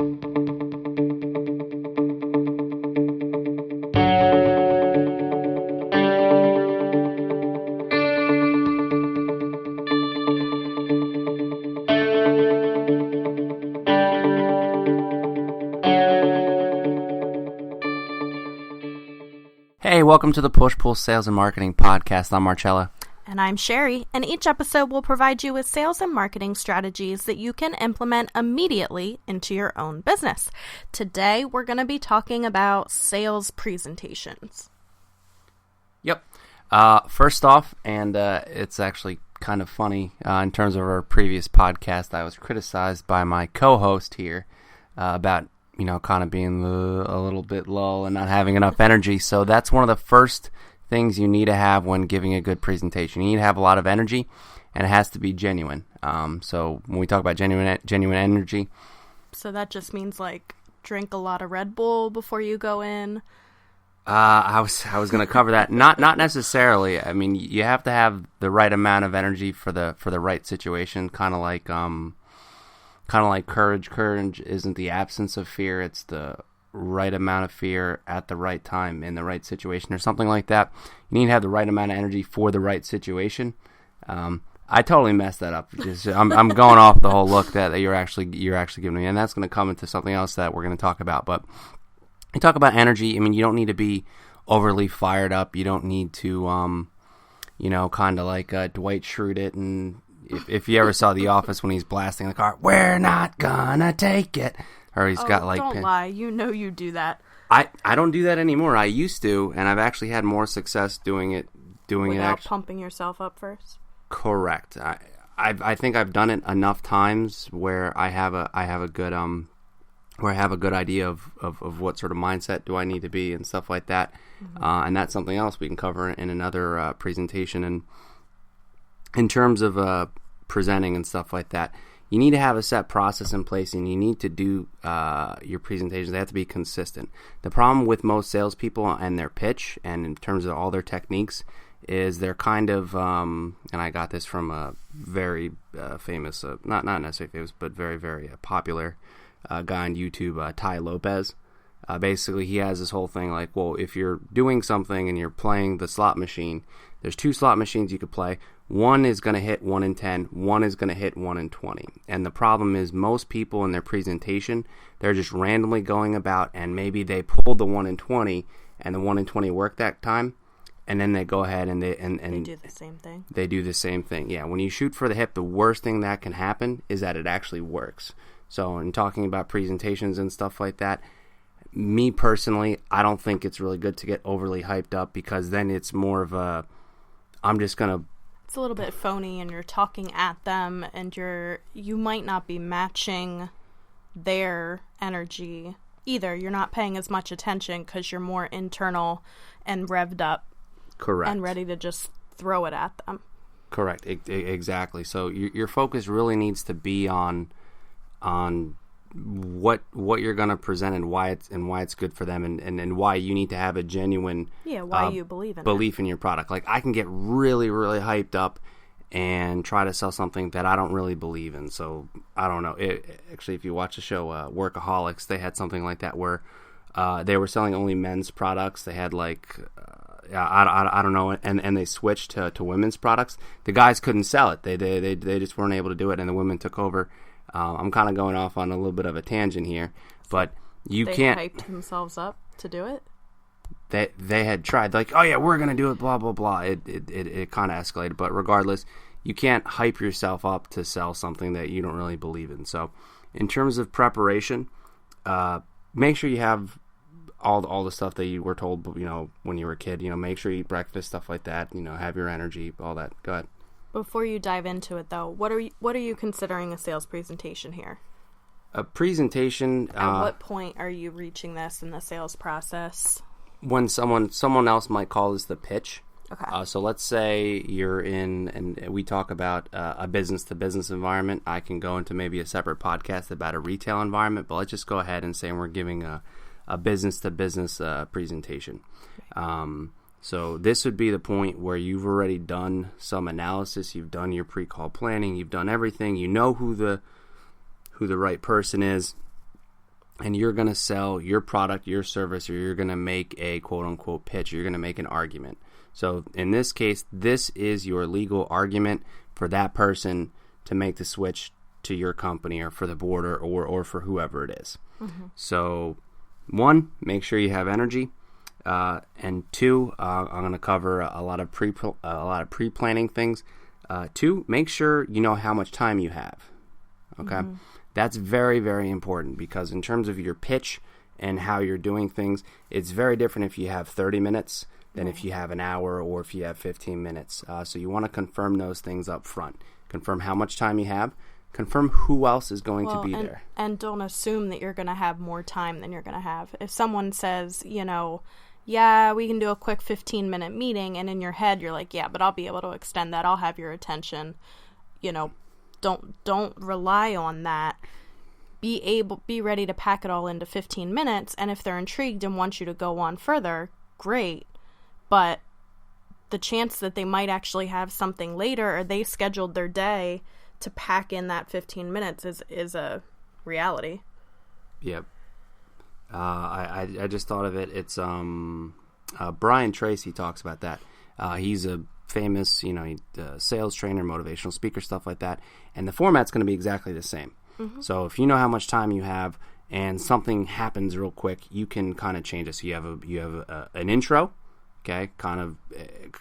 Hey, welcome to the Push-Pull Sales and Marketing Podcast. I'm Marcella. And I'm Sherry, and each episode will provide you with sales and marketing strategies that you can implement immediately into your own business. Today, we're going to be talking about sales presentations. Yep. First off, and it's actually kind of funny, in terms of our previous podcast, I was criticized by my co-host here about kind of being a little bit low and not having enough energy. So that's one of the first things you need to have when giving a good presentation. You need to have a lot of energy, and it has to be genuine. So when we talk about genuine energy, so that just means like drink a lot of Red Bull before you go in. I was going to cover that. Not necessarily. I mean, you have to have the right amount of energy for the right situation. Kind of like courage. Courage isn't the absence of fear. It's the right amount of fear at the right time in the right situation or something like that. You need to have the right amount of energy for the right situation. I totally messed that up. I'm going off the whole look that you're actually giving me, and that's going to come into something else that we're going to talk about. But you talk about energy. I mean, you don't need to be overly fired up. You don't need to, kind of like Dwight Schrute it. And if you ever saw The Office when he's blasting the car, we're not gonna take it. Or he's got like... Don't lie. You know you do that. I don't do that anymore. I used to, and I've actually had more success doing it. Without pumping yourself up first? Correct. I think I've done it enough times where I have a good idea of what sort of mindset do I need to be and stuff like that. Mm-hmm. And that's something else we can cover in another presentation. And in terms of presenting and stuff like that, you need to have a set process in place, and you need to do your presentations. They have to be consistent. The problem with most salespeople and their pitch, and in terms of all their techniques, is they're kind of, and I got this from a very famous, not necessarily famous, but very, very popular guy on YouTube, Tai Lopez. Basically, he has this whole thing like, well, if you're doing something and you're playing the slot machine, there's two slot machines you could play. One is going to hit 1 in 10. One is going to hit 1 in 20. And the problem is most people in their presentation, they're just randomly going about, and maybe they pulled the 1 in 20, and the 1 in 20 worked that time, and then they go ahead and they do the same thing. They do the same thing. Yeah, when you shoot for the hip, the worst thing that can happen is that it actually works. So in talking about presentations and stuff like that, me personally, I don't think it's really good to get overly hyped up, because then it's more of a, it's a little bit phony, and you're talking at them, and you might not be matching their energy either. You're not paying as much attention because you're more internal and revved up. Correct. And ready to just throw it at them. Correct. Exactly. So your focus really needs to be on what you're going to present and why it's good for them, and why you need to have a genuine you belief in your product. Like, I can get really, really hyped up and try to sell something that I don't really believe in. So I don't know. Actually, if you watch the show Workaholics, they had something like that where they were selling only men's products. They had like I don't know, and they switched to women's products. The guys couldn't sell it. They just weren't able to do it, and the women took over. I'm kind of going off on a little bit of a tangent here, but they hyped themselves up to do it. They had tried, like, oh yeah, we're gonna do it, blah blah blah. It kind of escalated, but regardless, you can't hype yourself up to sell something that you don't really believe in. So, in terms of preparation, make sure you have all the stuff that you were told, when you were a kid. Make sure you eat breakfast, stuff like that. Have your energy, all that. Go ahead. Before you dive into it, though, what are you considering a sales presentation here? A presentation. At what point are you reaching this in the sales process? When someone else might call this the pitch. Okay. So let's say you're in, and we talk about a business-to-business environment. I can go into maybe a separate podcast about a retail environment, but let's just go ahead and say we're giving a business-to-business presentation. So this would be the point where you've already done some analysis, you've done your pre-call planning, you've done everything, you know who the right person is, and you're going to sell your product, your service, or you're going to make a quote-unquote pitch. You're going to make an argument. So in this case, this is your legal argument for that person to make the switch to your company or for the board or for whoever it is. Mm-hmm. So 1, make sure you have energy. And 2, I'm going to cover a lot of pre-planning things. 2, make sure you know how much time you have. Okay? Mm-hmm. That's very, very important because in terms of your pitch and how you're doing things, it's very different if you have 30 minutes than if you have an hour or if you have 15 minutes. So you want to confirm those things up front. Confirm how much time you have. Confirm who else is going to be there. And don't assume that you're going to have more time than you're going to have. If someone says, yeah, we can do a quick 15-minute meeting, and in your head you're like, yeah, but I'll be able to extend that. I'll have your attention. Don't rely on that. Be ready to pack it all into 15 minutes, and if they're intrigued and want you to go on further, great. But the chance that they might actually have something later, or they scheduled their day to pack in that 15 minutes is a reality. Yep. I just thought of it. It's Brian Tracy talks about that. He's a famous, sales trainer, motivational speaker, stuff like that. And the format's going to be exactly the same. Mm-hmm. So if you know how much time you have and something happens real quick, you can kind of change it. So you have an intro. Okay,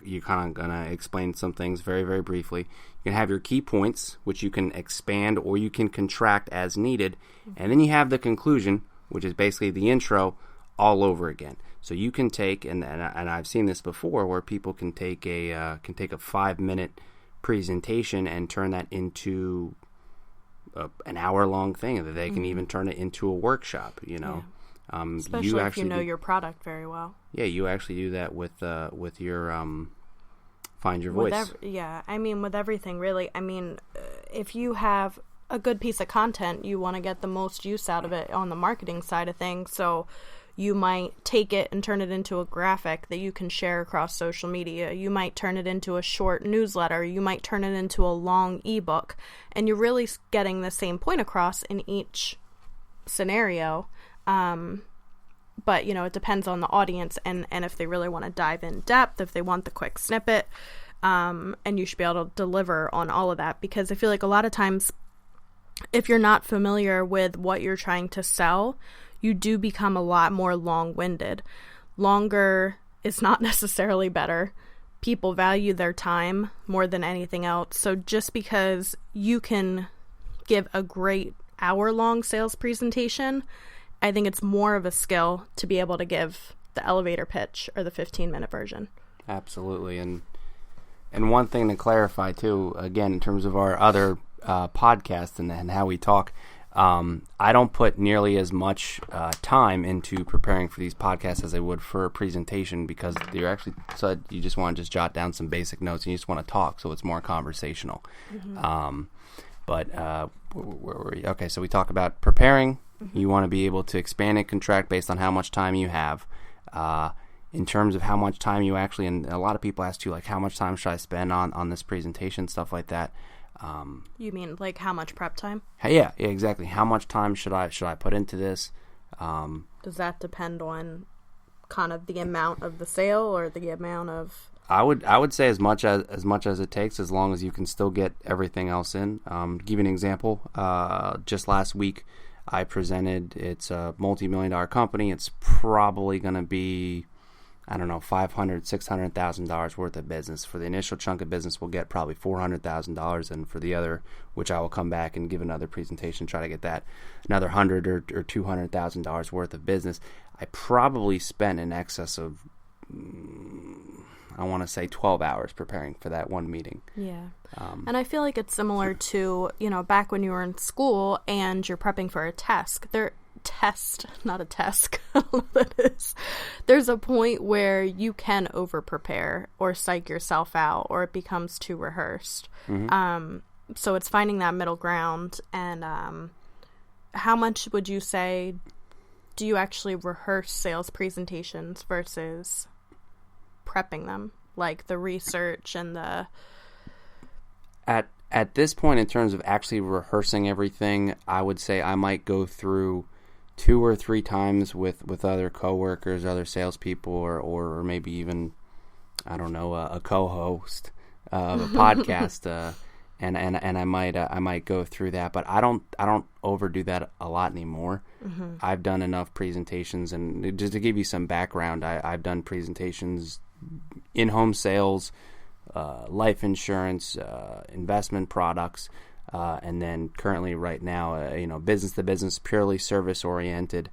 you're kind of gonna explain some things very, very briefly. You can have your key points, which you can expand or you can contract as needed, and then you have the conclusion, which is basically the intro all over again. So you can take, and I've seen this before, where people can take a 5-minute presentation and turn that into an hour-long thing. That they can even turn it into a workshop. Yeah. Especially if you know your product very well. Yeah, you actually do that with your Find Your Voice. With everything, really. If you have a good piece of content, you want to get the most use out of it on the marketing side of things. So you might take it and turn it into a graphic that you can share across social media. You might turn it into a short newsletter. You might turn it into a long ebook. And you're really getting the same point across in each scenario. But it depends on the audience and if they really want to dive in depth, if they want the quick snippet, and you should be able to deliver on all of that, because I feel like a lot of times if you're not familiar with what you're trying to sell, you do become a lot more long-winded. Longer is not necessarily better. People value their time more than anything else. So just because you can give a great hour-long sales presentation, I think it's more of a skill to be able to give the elevator pitch or the 15-minute version. Absolutely. And one thing to clarify, too, again, in terms of our other podcasts and how we talk, I don't put nearly as much time into preparing for these podcasts as I would for a presentation, because you actually said you just want to just jot down some basic notes and you just want to talk, so it's more conversational. Mm-hmm. Where were we? Okay, so we talk about preparing. Mm-hmm. You want to be able to expand and contract based on how much time you have. In terms of how much time you actually, and a lot of people ask you, like, how much time should I spend on this presentation, stuff like that. You mean like how much prep time? Yeah, exactly. How much time should I put into this? Does that depend on kind of the amount of the sale or the amount of? I would say as much as it takes, as long as you can still get everything else in. Give you an example. Just last week, I presented. It's a multi-million-dollar company. It's probably going to be, I don't know, $500,000, $600,000 worth of business. For the initial chunk of business, we'll get probably $400,000, and for the other, which I will come back and give another presentation, try to get that another $100,000 or $200,000 worth of business. I probably spent in excess of, I want to say 12 hours preparing for that one meeting. Yeah. And I feel like it's similar to, back when you were in school and you're prepping for a test. Not a test. I don't know what that is. There's a point where you can over-prepare or psych yourself out, or it becomes too rehearsed. Mm-hmm. So it's finding that middle ground. And how much would you say do you actually rehearse sales presentations versus prepping them, like the research and the... At this point, in terms of actually rehearsing everything, I would say I might go through 2 or 3 times with other coworkers, other salespeople, or maybe even, I don't know, a co-host of a podcast, and I might go through that, but I don't overdo that a lot anymore. Mm-hmm. I've done enough presentations, and just to give you some background, I've done presentations in home sales, life insurance, investment products, and then currently right now, business to business, purely service oriented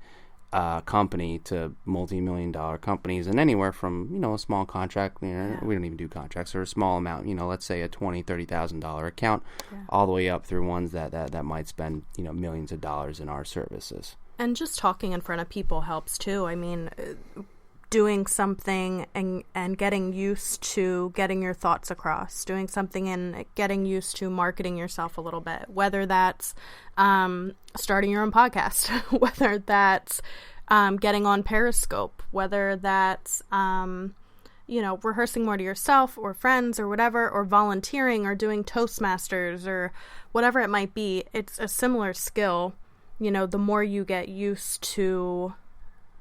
company to multi-million-dollar companies, and anywhere from a small contract, we don't even do contracts, or a small amount, let's say a $20,000-$30,000 account, all the way up through ones that might spend millions of dollars in our services. And just talking in front of people helps too. I mean, doing something and getting used to getting your thoughts across, doing something and getting used to marketing yourself a little bit, whether that's starting your own podcast, whether that's getting on Periscope, whether that's rehearsing more to yourself or friends or whatever, or volunteering or doing Toastmasters or whatever it might be. It's a similar skill. The more you get used to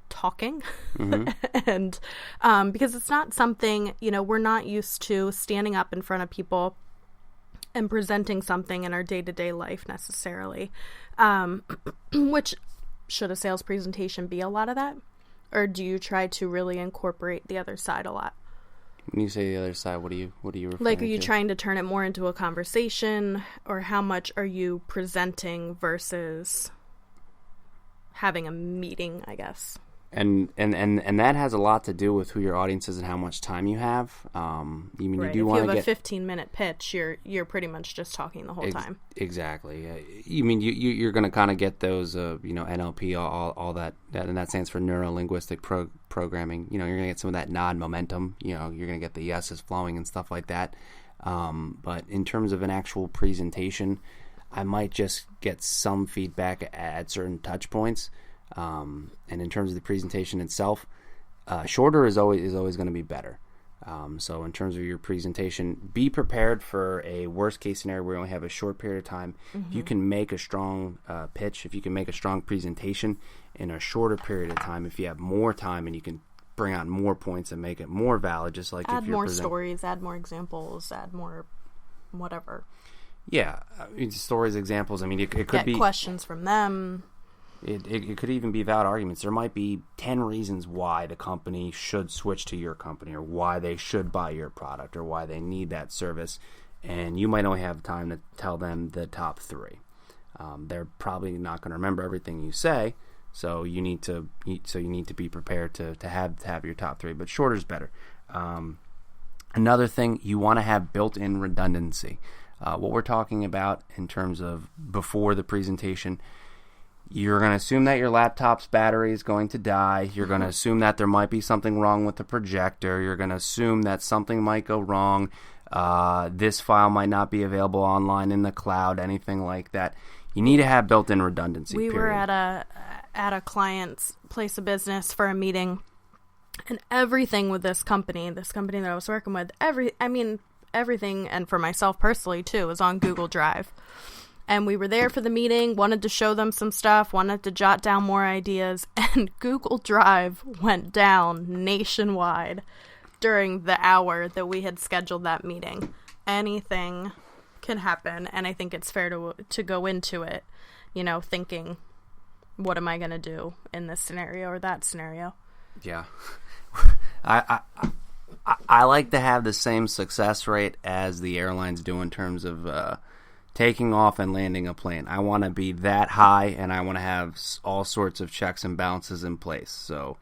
talking, mm-hmm. and because it's not something, we're not used to standing up in front of people and presenting something in our day-to-day life necessarily, which should a sales presentation be a lot of that, or do you try to really incorporate the other side a lot? When you say the other side, what are you referring like, are you to? trying to turn it more into a conversation, or how much are you presenting versus having a meeting, I guess? And that has a lot to do with who your audience is and how much time you have. Right. You do want to get... If you have a 15-minute pitch, you're pretty much just talking the whole time. Exactly. You're going to kind of get those, NLP, all that, and that stands for neuro-linguistic programming. You're going to get some of that nod momentum. You're going to get the yeses flowing and stuff like that. But in terms of an actual presentation, I might just get some feedback at certain touch points. And in terms of the presentation itself, shorter is always going to be better. So in terms of your presentation, be prepared for a worst case scenario where you only have a short period of time. Mm-hmm. If you can make a strong pitch, if you can make a strong presentation in a shorter period of time, if you have more time and you can bring out more points and make it more valid, just like add if you're more stories, add more examples, add more whatever. Yeah, stories, examples. It could get be questions from them. It could even be valid arguments. There might be 10 reasons why the company should switch to your company, or why they should buy your product, or why they need that service, and you might only have time to tell them the top 3. They're probably not going to remember everything you say, so you need to be prepared to have your top 3. But shorter is better. Another thing, you want to have built-in redundancy. What we're talking about in terms of before the presentation. You're going to assume that your laptop's battery is going to die. You're going to assume that there might be something wrong with the projector. You're going to assume that something might go wrong. This file might not be available online in the cloud, anything like that. You need to have built-in redundancy. We were at a client's place of business for a meeting, and everything with this company that I was working with, everything, and for myself personally too, was on Google Drive. And we were there for the meeting, wanted to show them some stuff, wanted to jot down more ideas, and Google Drive went down nationwide during the hour that we had scheduled that meeting. Anything can happen, and I think it's fair to go into it, thinking, what am I going to do in this scenario or that scenario? Yeah. I like to have the same success rate as the airlines do in terms of taking off and landing a plane. I want to be that high, and I want to have all sorts of checks and balances in place. So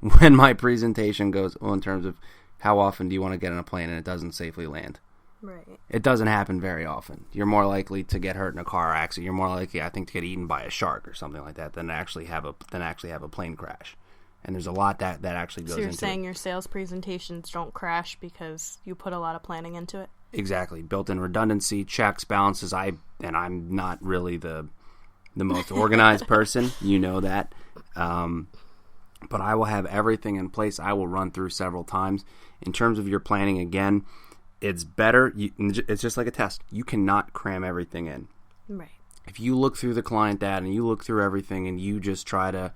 when my presentation goes in terms of how often do you want to get on a plane and it doesn't safely land, right? It doesn't happen very often. You're more likely to get hurt in a car accident. You're more likely, I think, to get eaten by a shark or something like that than actually have a plane crash. And there's a lot that actually goes into it. So you're saying your sales presentations don't crash because you put a lot of planning into it? Exactly. Built-in redundancy, checks, balances. I'm not really the most organized person. You know that. But I will have everything in place. I will run through several times. In terms of your planning, again, it's better. It's just like a test. You cannot cram everything in. Right. if you look through the client data and you look through everything and you just try to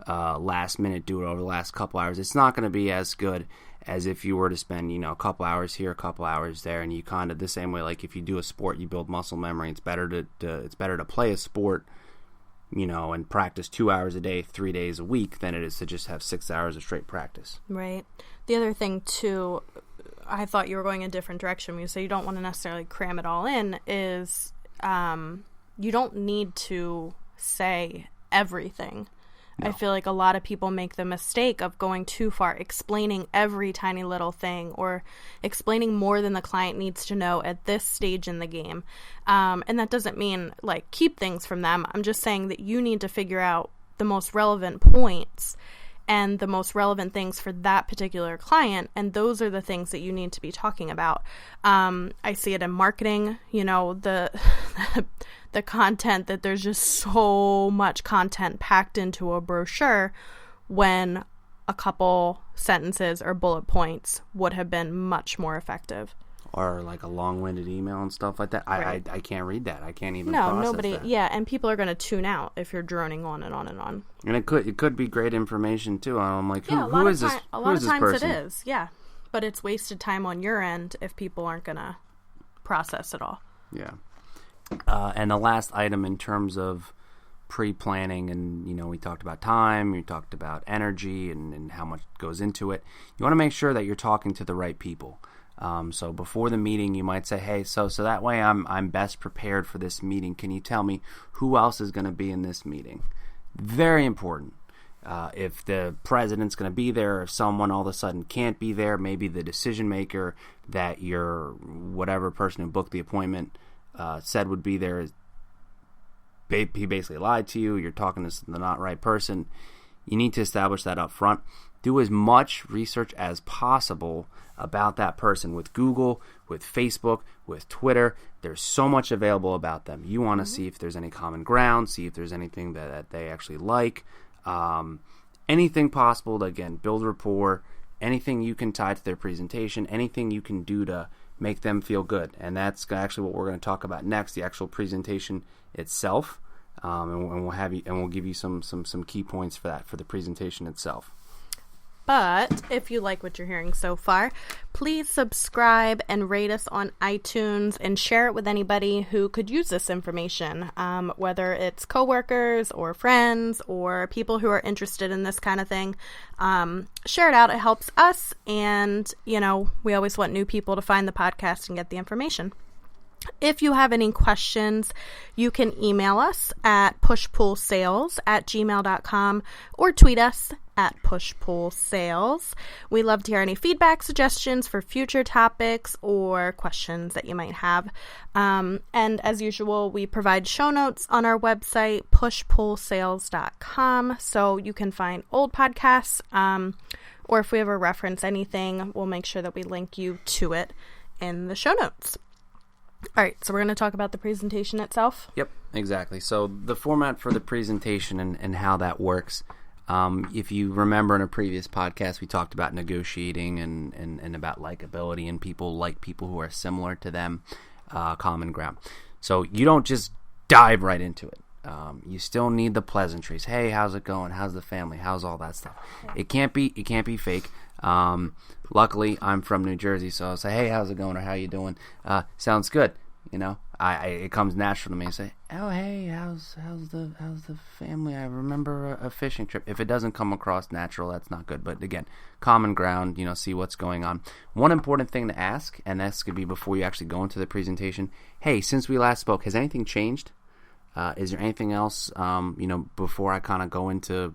last minute do it over the last couple hours, it's not going to be as good as if you were to spend, a couple hours here, a couple hours there, and you kind of the same way. Like if you do a sport, you build muscle memory. It's better to play a sport, and practice 2 hours a day, 3 days a week, than it is to just have 6 hours of straight practice. Right. The other thing too, I thought you were going a different direction when you say you don't want to necessarily cram it all in, is you don't need to say everything. No. I feel like a lot of people make the mistake of going too far, explaining every tiny little thing or explaining more than the client needs to know at this stage in the game. And that doesn't mean like keep things from them. I'm just saying that you need to figure out the most relevant points and the most relevant things for that particular client. And those are the things that you need to be talking about. I see it in marketing, the content, that there's just so much content packed into a brochure when a couple sentences or bullet points would have been much more effective. Or like a long-winded email and stuff like that. Right. I can't read that. I can't even process nobody. that. Yeah, and people are going to tune out if you're droning on and on and on. And it could be great information too. I'm like, who is this? A lot of times person? it is, yeah. But it's wasted time on your end if people aren't going to process it all. Yeah. And the last item in terms of pre-planning, and we talked about time, we talked about energy and how much goes into it. You want to make sure that you're talking to the right people. So before the meeting, you might say, hey, so that way I'm best prepared for this meeting. Can you tell me who else is going to be in this meeting? Very important. If the president's going to be there, if someone all of a sudden can't be there, maybe the decision maker that your whatever person who booked the appointment said would be there, he basically lied to you. You're talking to the not right person. You need to establish that up front. Do as much research as possible about that person with Google, with Facebook, with Twitter. There's so much available about them. You want to see if there's any common ground, see if there's anything that they actually like. Anything possible to, again, build rapport, anything you can tie to their presentation, anything you can do to make them feel good. And that's actually what we're going to talk about next, the actual presentation itself. And we'll give you some key points for that, for the presentation itself. But if you like what you're hearing so far, please subscribe and rate us on iTunes and share it with anybody who could use this information, whether it's coworkers or friends or people who are interested in this kind of thing. Share it out. It helps us. And, we always want new people to find the podcast and get the information. If you have any questions, you can email us at pushpullsales@gmail.com or tweet us at pushpullsales. We love to hear any feedback, suggestions for future topics, or questions that you might have. And as usual, we provide show notes on our website, pushpullsales.com, so you can find old podcasts, or if we ever reference anything, we'll make sure that we link you to it in the show notes. All right, so we're going to talk about the presentation itself. Yep, exactly. So the format for the presentation and how that works. If you remember in a previous podcast, we talked about negotiating and about likability, and people like people who are similar to them, common ground. So you don't just dive right into it. You still need the pleasantries. Hey, how's it going? How's the family? How's all that stuff? It can't be fake. Luckily, I'm from New Jersey, so I'll say, hey, how's it going, or how you doing? Sounds good. It comes natural to me to say, oh, hey, how's the family? I remember a fishing trip. If it doesn't come across natural, that's not good. But again, common ground, see what's going on. One important thing to ask, and this could be before you actually go into the presentation, hey, since we last spoke, has anything changed? Is there anything else, before I kind of go into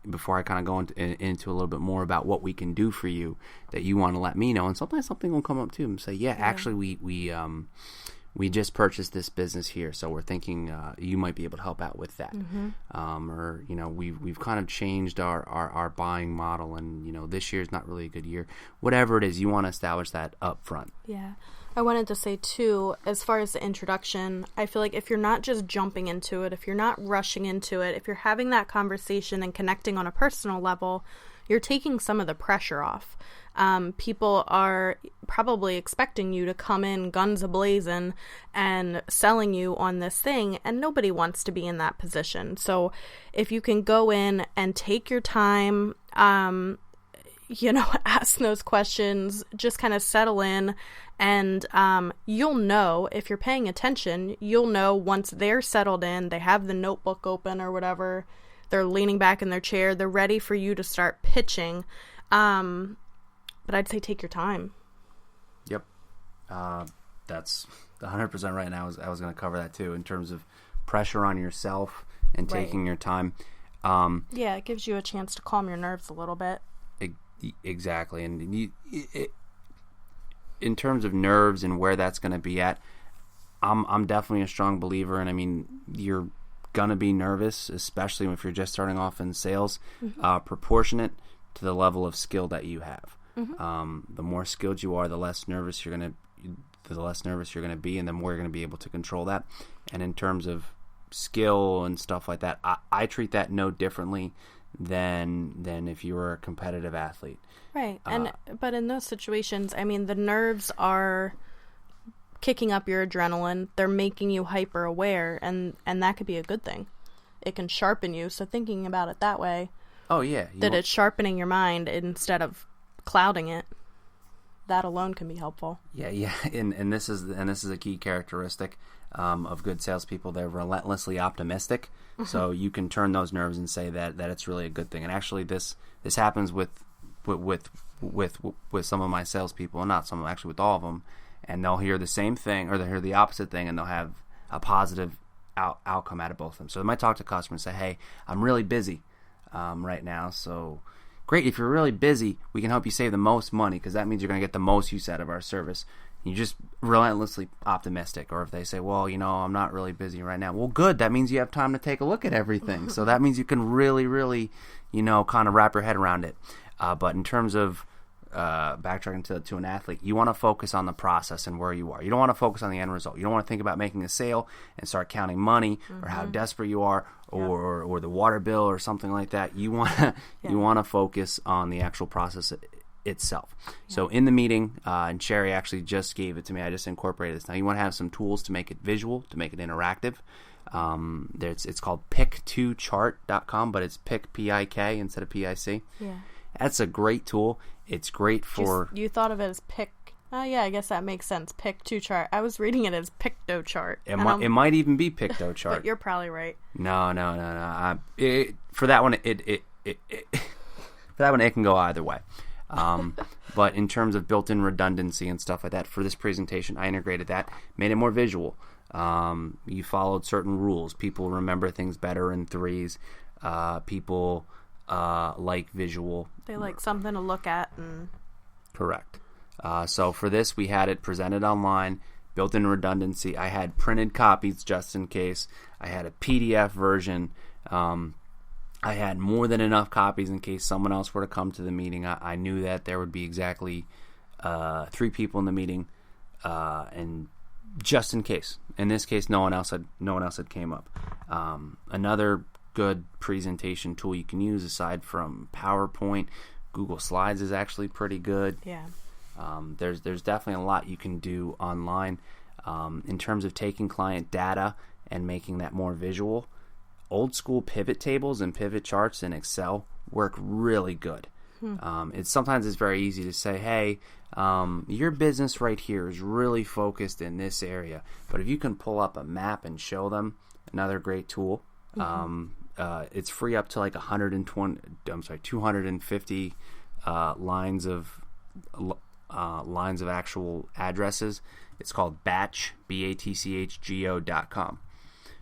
a little bit more about what we can do for you that you want to let me know? And sometimes something will come up too and say, actually we just purchased this business here, so we're thinking you might be able to help out with that. Or we've kind of changed our buying model, and this year is not really a good year. Whatever it is, you want to establish that up front. Yeah. I wanted to say, too, as far as the introduction, I feel like if you're not just jumping into it, if you're not rushing into it, if you're having that conversation and connecting on a personal level, you're taking some of the pressure off. People are probably expecting you to come in guns a-blazing and selling you on this thing, and nobody wants to be in that position. So if you can go in and take your time, ask those questions, just kind of settle in, and you'll know, if you're paying attention, you'll know once they're settled in, they have the notebook open or whatever, they're leaning back in their chair, they're ready for you to start pitching. But I'd say take your time. Yep. That's 100% right now. I was going to cover that too, in terms of pressure on yourself and taking your time. Yeah, it gives you a chance to calm your nerves a little bit. Exactly. And in terms of nerves and where that's going to be at, I'm definitely a strong believer. And I mean, you're going to be nervous, especially if you're just starting off in sales, proportionate to the level of skill that you have. The more skilled you are, the less nervous you're going to be, and the more you're going to be able to control that. And in terms of skill and stuff like that, I treat that no differently than if you were a competitive athlete. Right. But in those situations, I mean, the nerves are kicking up your adrenaline. They're making you hyper aware, and that could be a good thing. It can sharpen you. So thinking about it that way. Oh yeah. It's sharpening your mind instead of clouding it. That alone can be helpful. Yeah. And this is a key characteristic of good salespeople. They're relentlessly optimistic. So you can turn those nerves and say that it's really a good thing. And actually, this happens with some of my salespeople, and not some, actually with all of them. And they'll hear the same thing, or they'll hear the opposite thing, and they'll have a positive outcome out of both of them. So they might talk to customers and say, "Hey, I'm really busy right now, so." Great, if you're really busy, we can help you save the most money, because that means you're going to get the most use out of our service. You're just relentlessly optimistic. Or if they say, well, I'm not really busy right now. Well, good. That means you have time to take a look at everything. So that means you can really, really, kind of wrap your head around it. But in terms of backtracking to an athlete, you want to focus on the process and where you are. You don't want to focus on the end result. You don't want to think about making a sale and start counting money or how desperate you are or the water bill or something like that. You want to focus on the actual process itself. So in the meeting, and Sherry actually just gave it to me. I just incorporated this. Now you want to have some tools to make it visual, to make it interactive. It's called pick2chart.com, but it's pick P-I-K instead of P-I-C. Yeah. That's a great tool. It's great for... You thought of it as pick... Oh, yeah, I guess that makes sense. Pick2chart. I was reading it as Pictochart. It might even be Pictochart. But you're probably right. No. For that one, it can go either way. But in terms of built-in redundancy and stuff like that, for this presentation, I integrated that, made it more visual. You followed certain rules. People remember things better in threes. People... like visual. They like something to look at. Correct. So for this, we had it presented online, built-in redundancy. I had printed copies just in case. I had a PDF version. I had more than enough copies in case someone else were to come to the meeting. I knew that there would be exactly 3 people in the meeting, and just in case. In this case, no one else had came up. Another good presentation tool you can use aside from PowerPoint, Google Slides is actually pretty good. Yeah. There's definitely a lot you can do online in terms of taking client data and making that more visual. Old school pivot tables and pivot charts in Excel work really good. Sometimes it's very easy to say, hey, your business right here is really focused in this area, but if you can pull up a map and show them, another great tool. It's free up to like 250 lines of actual addresses. It's called Batch, BATCHGO.com.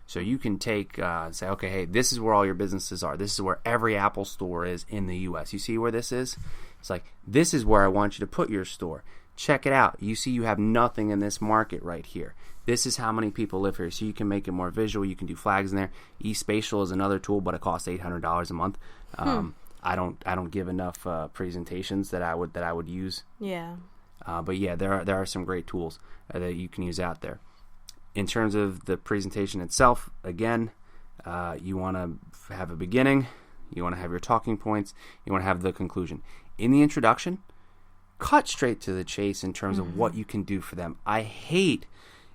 So you can take say, okay, hey, this is where all your businesses are. This is where every Apple store is in the U.S. You see where this is? It's like, this is where I want you to put your store. Check it out. You see you have nothing in this market right here. This is how many people live here. So you can make it more visual. You can do flags in there. eSpatial is another tool, but it costs $800 a month. I don't give enough presentations that I would use. Yeah. But yeah, there are some great tools that you can use out there. In terms of the presentation itself, again, you want to have a beginning, You want to have your talking points. You want to have the conclusion. In the introduction, cut straight to the chase in terms of what you can do for them. I hate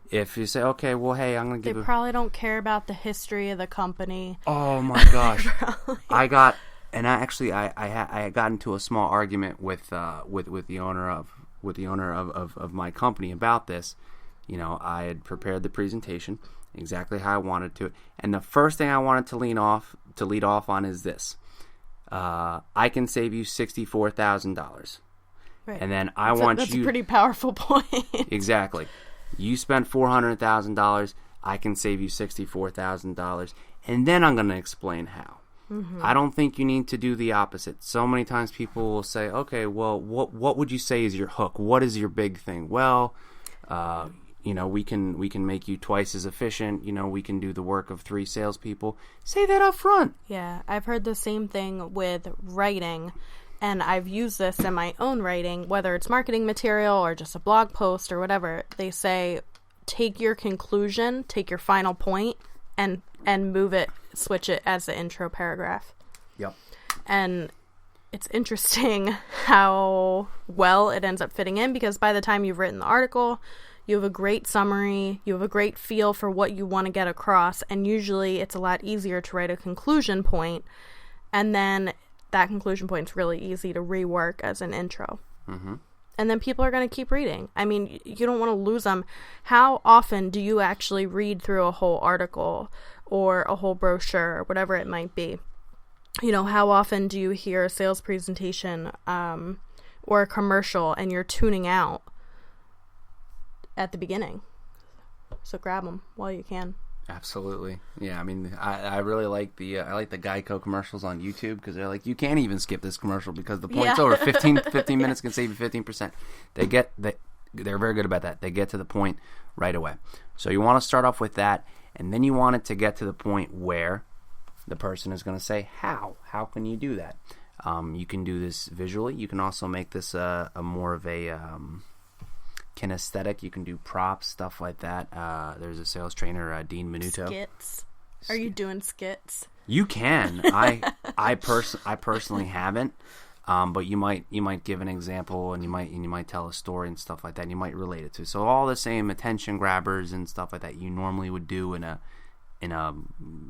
if you say, okay, well, hey, I'm going to give They probably don't care about the history of the company. Oh, my gosh. I got into a small argument with the owner of my company about this. You know, I had prepared the presentation exactly how I wanted to, and the first thing I wanted to lead off on is this: I can save you $64,000, Right. and then That's a pretty powerful point. Exactly. You spent $400,000. I can save you $64,000, and then I'm going to explain how. I don't think you need to do the opposite. So many times people will say, okay, well, what would you say is your hook? What is your big thing? Well, you know, we can make you twice as efficient. You know, we can do the work of 3 salespeople. Say that up front. Yeah, I've heard the same thing with writing, and I've used this in my own writing, whether it's marketing material or just a blog post or whatever. They say, take your conclusion, take your final point, and switch it as the intro paragraph. Yep. And it's interesting how well it ends up fitting in, because by the time you've written the article, you have a great summary, you have a great feel for what you want to get across, and usually it's a lot easier to write a conclusion point, and then that conclusion point is really easy to rework as an intro. And then people are going to keep reading. I mean, you don't want to lose them. How often do you actually read through a whole article or a whole brochure or whatever it might be? You know, how often do you hear a sales presentation or a commercial and you're tuning out at the beginning? So grab them while you can. Absolutely. Yeah, I mean, I really like the Geico commercials on YouTube, because they're like, you can't even skip this commercial because the point's over. 15 minutes can save you 15%. They're very good about that. They get to the point right away. So you want to start off with that, and then you want it to get to the point where the person is going to say, how can you do that? You can do this visually. You can also make this a more of a kinesthetic. You can do props, stuff like that. There's a sales trainer, Dean Minuto. Skits. Are you doing skits? You can. I personally haven't. But you might give an example, and you might tell a story and stuff like that, and you might relate it to. So all the same attention grabbers and stuff like that you normally would do in a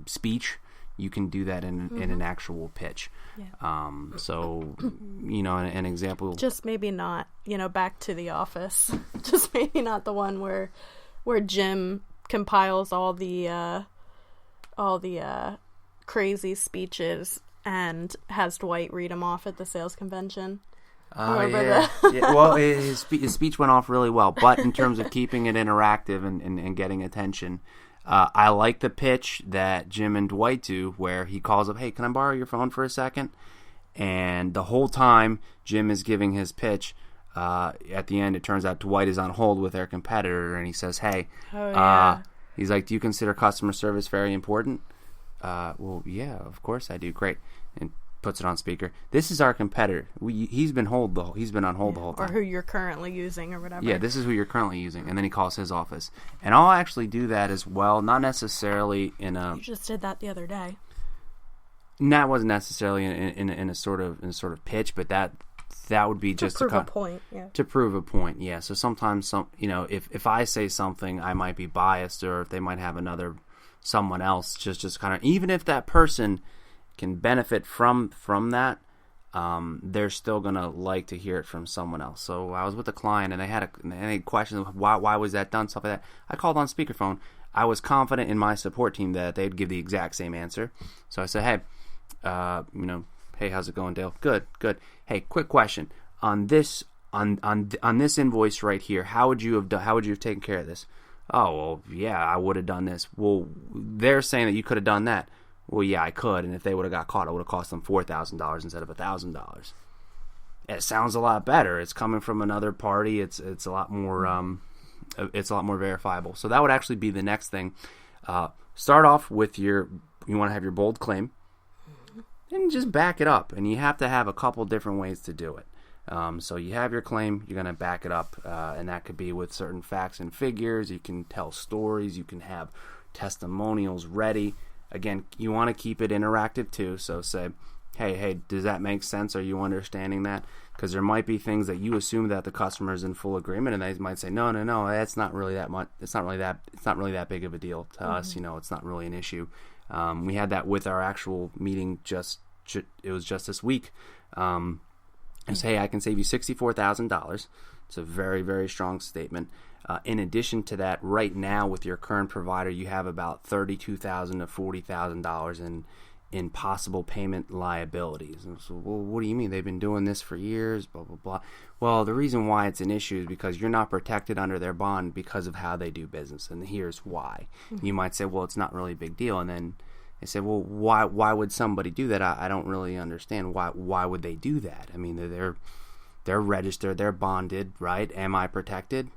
speech, you can do that in an actual pitch. Yeah. So, you know, an example. Just maybe not, you know, back to The Office. Just maybe not the one where Jim compiles all the crazy speeches and has Dwight read them off at the sales convention. Yeah. Well, his speech went off really well, but in terms of keeping it interactive and getting attention, I like the pitch that Jim and Dwight do, where he calls up, hey, can I borrow your phone for a second? And the whole time Jim is giving his pitch, at the end it turns out Dwight is on hold with their competitor, and he says, hey, he's like, do you consider customer service very important? Well, yeah, of course I do. Great. And puts it on speaker. This is our competitor. He's been on hold the whole time. Or who you're currently using or whatever. Yeah, this is who you're currently using. And then he calls his office. And I'll actually do that as well. Not necessarily in a... You just did that the other day. That wasn't necessarily in a sort of pitch, but that would be just to prove a point. Yeah. To prove a point. Yeah. So sometimes if I say something, I might be biased, or if they might have someone else just kind of, even if that person can benefit from that, they're still gonna like to hear it from someone else. So I was with a client, and they had questions of why was that done, stuff like that. I called on speakerphone. I was confident in my support team that they'd give the exact same answer. So I said, hey, hey, how's it going, Dale? Good. Hey, quick question on this invoice right here. How would you have taken care of this? Oh, well, yeah, I would have done this. Well, they're saying that you could have done that. Well, yeah, I could, and if they would have got caught, it would have cost them $4,000 instead of $1,000. It sounds a lot better. It's coming from another party. It's a lot more verifiable. So that would actually be the next thing. Start off with you want to have your bold claim, and just back it up. And you have to have a couple different ways to do it. So you have your claim, you're going to back it up, and that could be with certain facts and figures. You can tell stories. You can have testimonials ready. Again, you want to keep it interactive too. So say, hey, does that make sense? Are you understanding that? Because there might be things that you assume that the customer is in full agreement, and they might say, no, that's not really that much. It's not really that big of a deal to us. It's not really an issue. We had that with our actual meeting. It was just this week. Hey, I can save you $64,000. It's a very, very strong statement. In addition to that, right now with your current provider, you have about $32,000 to $40,000 in possible payment liabilities. And so, well, what do you mean? They've been doing this for years, blah, blah, blah. Well, the reason why it's an issue is because you're not protected under their bond because of how they do business, and here's why. You might say, well, it's not really a big deal, and then they say, well, why would somebody do that? I don't really understand. Why would they do that? I mean, they're registered, they're bonded, right? Am I protected?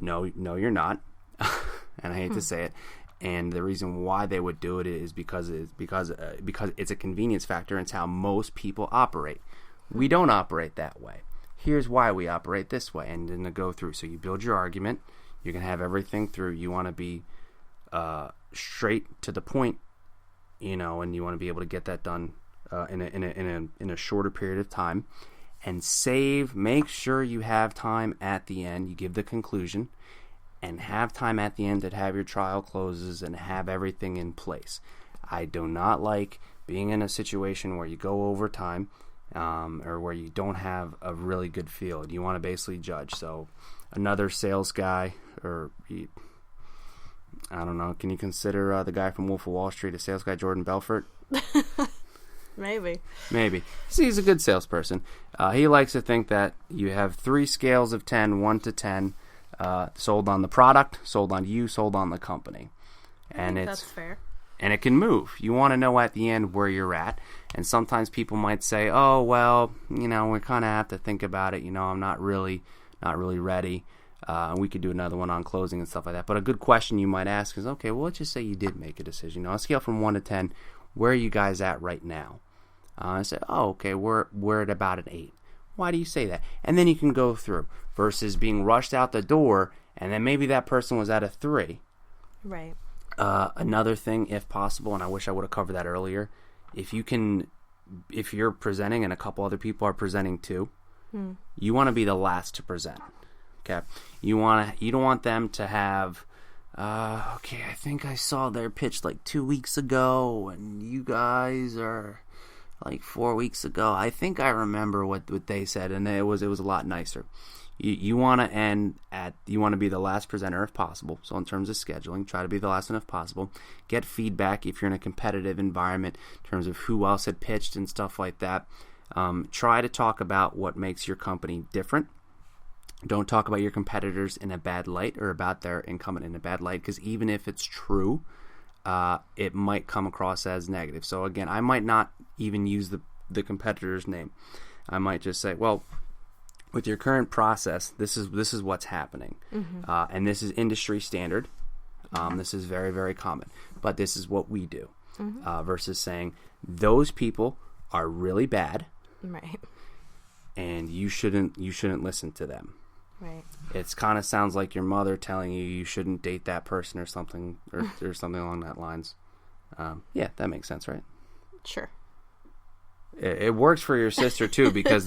No, you're not. And I hate to say it. And the reason why they would do it is because it's a convenience factor. And it's how most people operate. We don't operate that way. Here's why we operate this way, and then to go through. So you build your argument. You're gonna have everything through. You want to be straight to the point, and you want to be able to get that done in a shorter period of time, and make sure you have time at the end. You give the conclusion, and have time at the end to have your trial closes and have everything in place. I do not like being in a situation where you go over time, or where you don't have a really good feel. You want to basically judge. So another sales guy, I don't know, can you consider the guy from Wolf of Wall Street a sales guy, Jordan Belfort? Maybe. See, he's a good salesperson. He likes to think that you have 3 scales of 10, 1 to 10, sold on the product, sold on you, sold on the company. And that's fair. And it can move. You want to know at the end where you're at. And sometimes people might say, oh, well, we kind of have to think about it. I'm not really ready. We could do another one on closing and stuff like that. But a good question you might ask is, okay, well, let's just say you did make a decision. On a scale from 1 to 10, where are you guys at right now? I say, oh, okay, we're at about an 8. Why do you say that? And then you can go through versus being rushed out the door, and then maybe that person was at a 3. Right. Another thing, if possible, and I wish I would have covered that earlier, if you're presenting and a couple other people are presenting too, you want to be the last to present. Okay, you don't want them to have, okay, I think I saw their pitch like 2 weeks ago, and you guys are like 4 weeks ago. I think I remember what they said, and it was a lot nicer. You want to be the last presenter if possible. So in terms of scheduling, try to be the last one if possible. Get feedback if you're in a competitive environment in terms of who else had pitched and stuff like that. Try to talk about what makes your company different. Don't talk about your competitors in a bad light or about their incumbent in a bad light, because even if it's true, it might come across as negative. So again, I might not even use the competitor's name. I might just say, well, with your current process, this is what's happening, and this is industry standard. This is very, very common, but this is what we do. Versus saying those people are really bad, right? And you shouldn't listen to them. Right. It kind of sounds like your mother telling you shouldn't date that person or something, or something along that lines. Yeah, that makes sense, right? Sure. It works for your sister too, because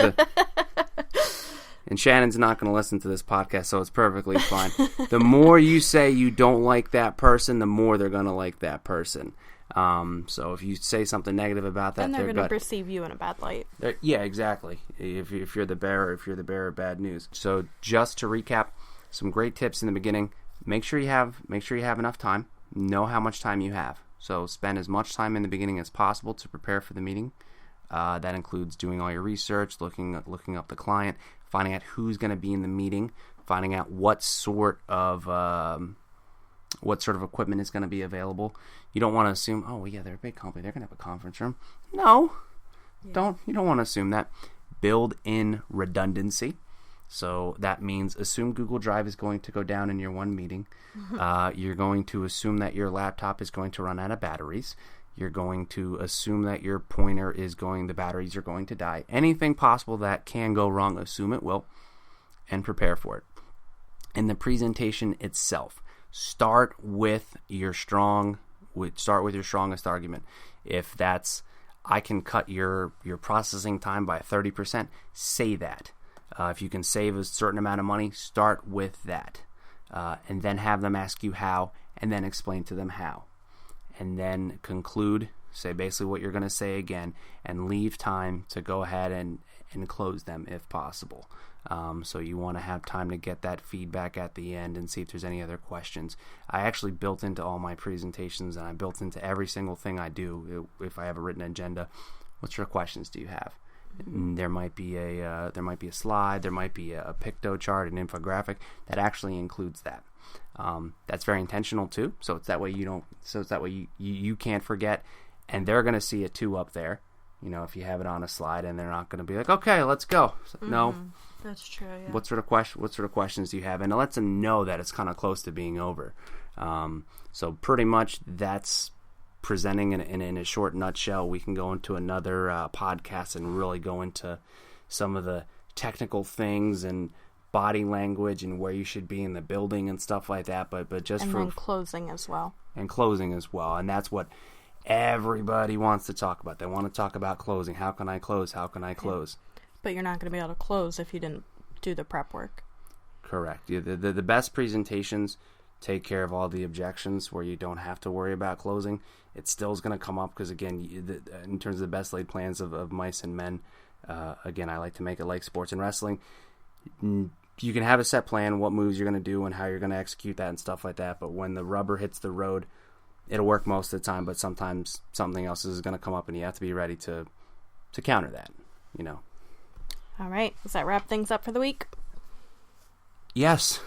and Shannon's not going to listen to this podcast, so it's perfectly fine. The more you say you don't like that person, the more they're going to like that person. So if you say something negative about that, then they're going to perceive you in a bad light. Yeah, exactly. If you're the bearer of bad news. So just to recap, some great tips in the beginning. Make sure you have enough time. Know how much time you have. So spend as much time in the beginning as possible to prepare for the meeting. That includes doing all your research, looking up the client, finding out who's going to be in the meeting, finding out what sort of equipment is going to be available. You don't want to assume, oh, well, yeah, they're a big company, they're going to have a conference room. No, yeah. You don't want to assume that. Build in redundancy. So that means assume Google Drive is going to go down in your one meeting. You're going to assume that your laptop is going to run out of batteries. You're going to assume that your pointer the batteries are going to die. Anything possible that can go wrong, assume it will, and prepare for it. In the presentation itself, start with your strongest argument. If that's, I can cut your processing time by 30%, say that. If you can save a certain amount of money, start with that. And then have them ask you how, and then explain to them how. And then conclude, say basically what you're going to say again, and leave time to go ahead and close them if possible. So you want to have time to get that feedback at the end and see if there's any other questions. I actually built into all my presentations, and I built into every single thing I do, if I have a written agenda, what sort of questions do you have? And there might be a slide, there might be a picto chart, an infographic that actually includes that. That's very intentional too. So it's that way you can't forget, and they're going to see it too up there. You know, if you have it on a slide, and they're not going to be like, okay, let's go. So, no, that's true. Yeah. What sort of questions do you have? And it lets them know that it's kind of close to being over. So pretty much that's presenting in a short nutshell. We can go into another podcast and really go into some of the technical things and body language and where you should be in the building and stuff like that. But just then closing as well. And closing as well. And that's what everybody wants to talk about. They want to talk about closing. How can I close? How can I close? But you're not going to be able to close if you didn't do the prep work. Correct. The best presentations take care of all the objections where you don't have to worry about closing. It still is going to come up because, again, in terms of the best laid plans of mice and men, again, I like to make it like sports and wrestling. You can have a set plan, what moves you're going to do and how you're going to execute that and stuff like that. But when the rubber hits the road, it'll work most of the time. But sometimes something else is going to come up and you have to be ready to counter that, you know. All right. Does that wrap things up for the week? Yes.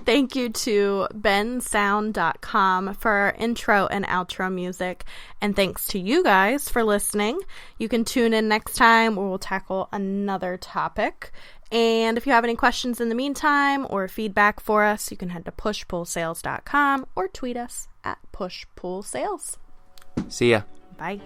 Thank you to bensound.com for our intro and outro music. And thanks to you guys for listening. You can tune in next time where we'll tackle another topic. And if you have any questions in the meantime or feedback for us, you can head to pushpullsales.com or tweet us at pushpullsales. See ya. Bye.